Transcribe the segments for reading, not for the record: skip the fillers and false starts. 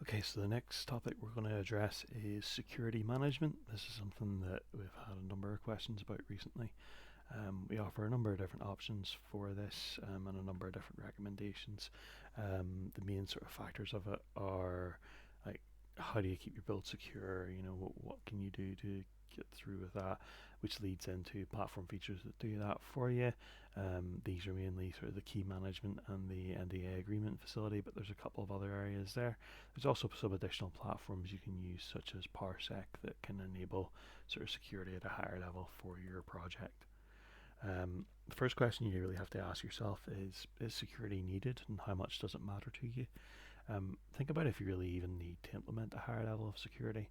Okay, so the next topic we're going to address is security management. This is something that we've had a number of questions about recently. We offer a number of different options for this and a number of different recommendations. The main sort of factors of it are like how do you keep your build secure? You know, what can you do to get through with that, which leads into platform features that do that for you. These are mainly sort of the key management and the NDA agreement facility, but there's a couple of other areas there. There's also some additional platforms you can use, such as Parsec, that can enable sort of security at a higher level for your project. The first question you really have to ask yourself is security needed and how much does it matter to you? Think about if you really even need to implement a higher level of security.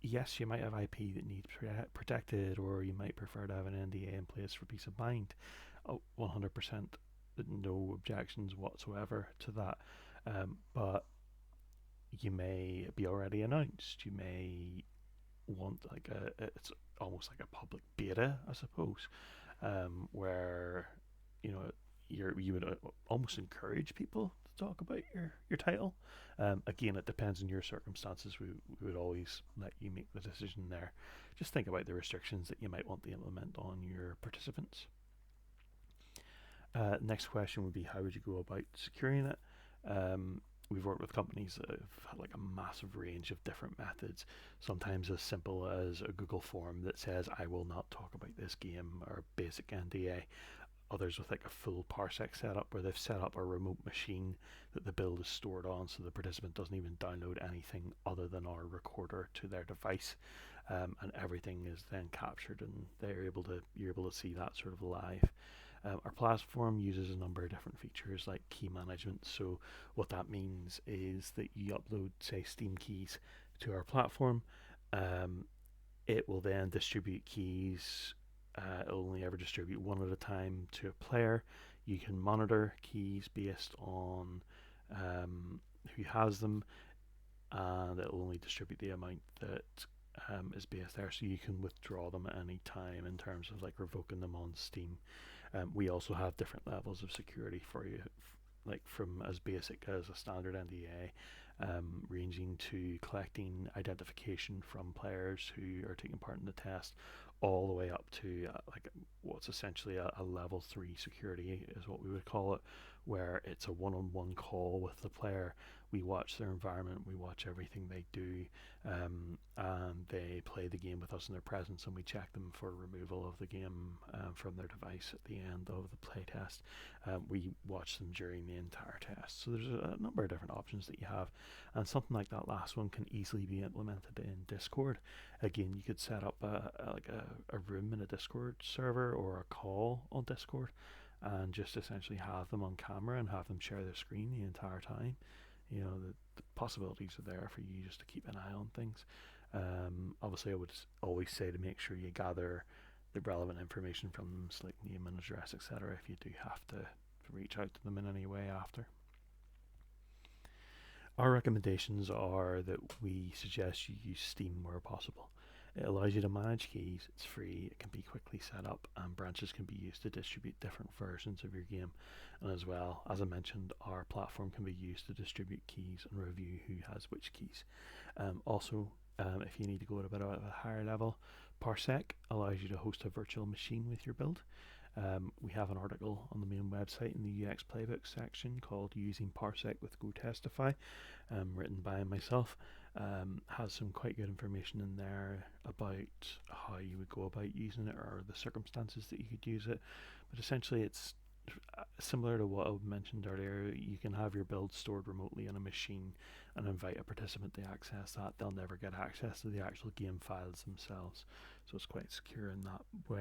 Yes, you might have IP that needs protected, or you might prefer to have an NDA in place for peace of mind. 100% no objections whatsoever to that. But you may be already announced. You may want it's almost like a public beta, I suppose, where you know you would almost encourage people to talk about your title. Again, it depends on your circumstances. We would always let you make the decision there. Just think about the restrictions that you might want to implement on your participants. Next question would be, how would you go about securing it? We've worked with companies that have had like a massive range of different methods, sometimes as simple as a Google form that says I will not talk about this game, or basic NDA. Others with like a full parsec setup where they've set up a remote machine that the build is stored on, so the participant doesn't even download anything other than our recorder to their device, and everything is then captured and you're able to see that sort of live. Our platform uses a number of different features like key management. So what that means is that you upload, say, Steam keys to our platform. Um, it will then distribute keys. It'll only ever distribute one at a time to a player. You can monitor keys based on who has them, and it'll only distribute the amount that is based there, so you can withdraw them at any time in terms of like revoking them on Steam. We also have different levels of security for you, like from as basic as a standard NDA, ranging to collecting identification from players who are taking part in the test, all the way up to like what's essentially a level 3 security is what we would call it, where it's a one-on-one call with the player. We watch their environment, we watch everything they do, and they play the game with us in their presence, and we check them for removal of the game from their device at the end of the playtest. We watch them during the entire test. So there's a number of different options that you have, and something like that last one can easily be implemented in Discord. Again, you could set up a room in a Discord server or a call on Discord, and just essentially have them on camera and have them share their screen the entire time. The possibilities are there for you just to keep an eye on things. Obviously, I would always say to make sure you gather the relevant information from them, so like name and address, etc., if you do have to reach out to them in any way after. Our recommendations are that we suggest you use Steam where possible. It allows you to manage keys, it's free, it can be quickly set up, and branches can be used to distribute different versions of your game. And as well, as I mentioned, our platform can be used to distribute keys and review who has which keys. If you need to go at a bit of a higher level, Parsec allows you to host a virtual machine with your build. We have an article on the main website in the UX Playbook section called Using Parsec with GoTestify, written by myself. Has some quite good information in there about how you would go about using it or the circumstances that you could use it. But essentially, it's similar to what I mentioned earlier. You can have your build stored remotely on a machine and invite a participant to access that. They'll never get access to the actual game files themselves, so it's quite secure in that way.